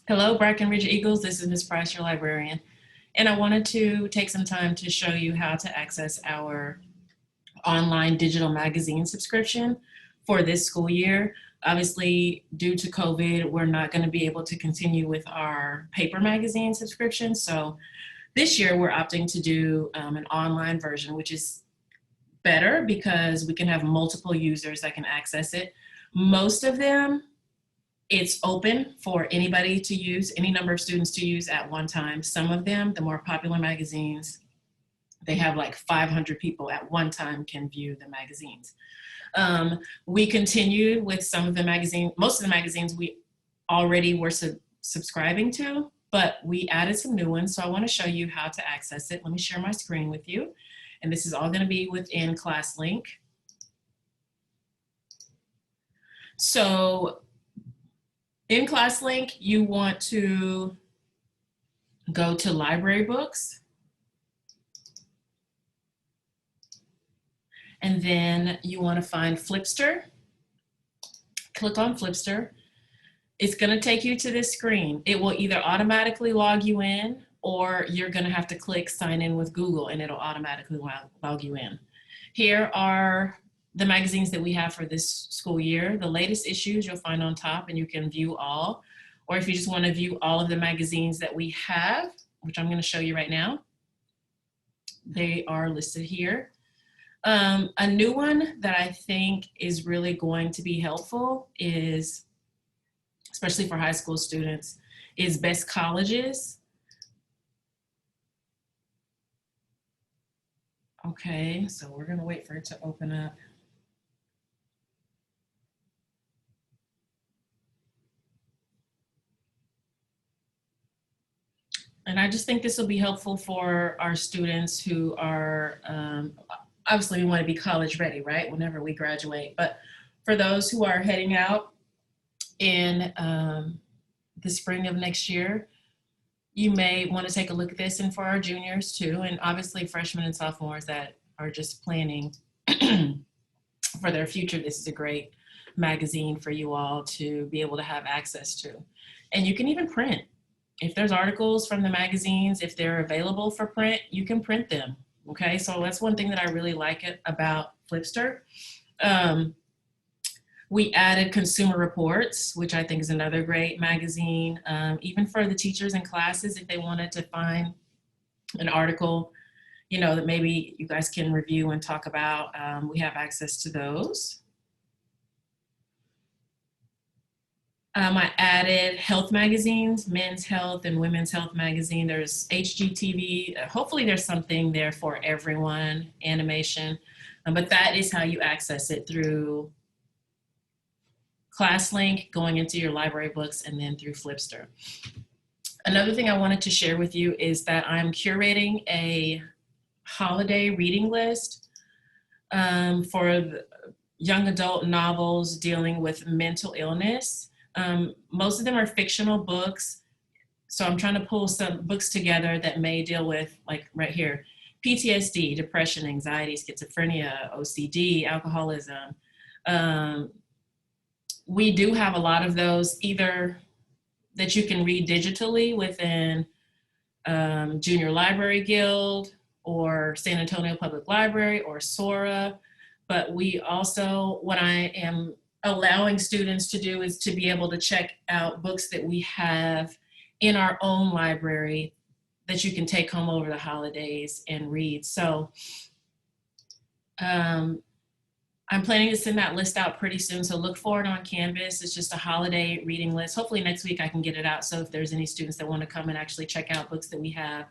Hello, Brack Eagles. This is Ms. Price, your librarian. And I wanted to take some time to show you how to access our online digital magazine subscription for this school year. Obviously, due to COVID, we're not going to be able to continue with our paper magazine subscription. So this year we're opting to do an online version, which is better because we can have multiple users that can access it. Most of them, it's open for anybody to use, any number of students to use at one time. Some of them, the more popular magazines, they have like 500 people at one time can view the magazines. We continued with some of the magazines, most of the magazines we already were subscribing to, but we added some new ones. So I want to show you how to access it. Let me share my screen with you. And this is all going to be within ClassLink. So in ClassLink, you want to go to library books. And then you want to find Flipster. Click on Flipster. It's going to take you to this screen. It will either automatically log you in or you're going to have to click sign in with Google and it'll automatically log you in. Here are the magazines that we have for this school year. The latest issues you'll find on top and you can view all. Or if you just want to view all of the magazines that we have, which I'm going to show you right now, they are listed here. A new one that I think is really going to be helpful is, especially for high school students, is Best Colleges. Okay, so we're going to wait for it to open up. And I just think this will be helpful for our students who are, obviously we want to be college ready, right, whenever we graduate. But for those who are heading out in the spring of next year, you may want to take a look at this, and for our juniors too, and obviously freshmen and sophomores that are just planning for their future, this is a great magazine for you all to be able to have access to. And you can even print. If there's articles from the magazines, if they're available for print, you can print them, okay? So that's one thing that I really like about Flipster. We added Consumer Reports, which I think is another great magazine, even for the teachers and classes, if they wanted to find an article, you know, that maybe you guys can review and talk about. We have access to those. I added health magazines, Men's Health and Women's Health magazine. There's HGTV. Hopefully there's something there for everyone, animation. But that is how you access it, through ClassLink, going into your library books, and then through Flipster. Another thing I wanted to share with you is that I'm curating a holiday reading list for the young adult novels dealing with mental illness. Most of them are fictional books, so I'm trying to pull some books together that may deal with, like right here, PTSD, depression, anxiety, schizophrenia, OCD, alcoholism. We do have a lot of those, either that you can read digitally within Junior Library Guild or San Antonio Public Library or Sora, but we also, what I am allowing students to do is to be able to check out books that we have in our own library that you can take home over the holidays and read. So I'm planning to send that list out pretty soon, so look for it on Canvas. It's just a holiday reading list. Hopefully next week I can get it out, so if there's any students that want to come and actually check out books that we have.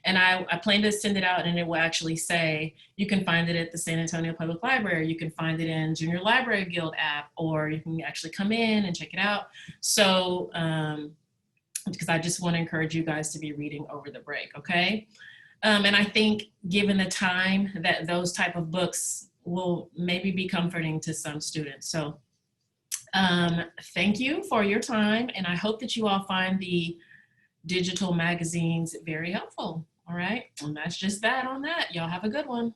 And I plan to send it out, and it will actually say, you can find it at the San Antonio Public Library, you can find it in Junior Library Guild app, or you can actually come in and check it out. So, because I just want to encourage you guys to be reading over the break, okay? And I think given the time that those type of books will maybe be comforting to some students. So thank you for your time, and I hope that you all find the digital magazines very helpful. All right, and that's just that on that. Y'all have a good one.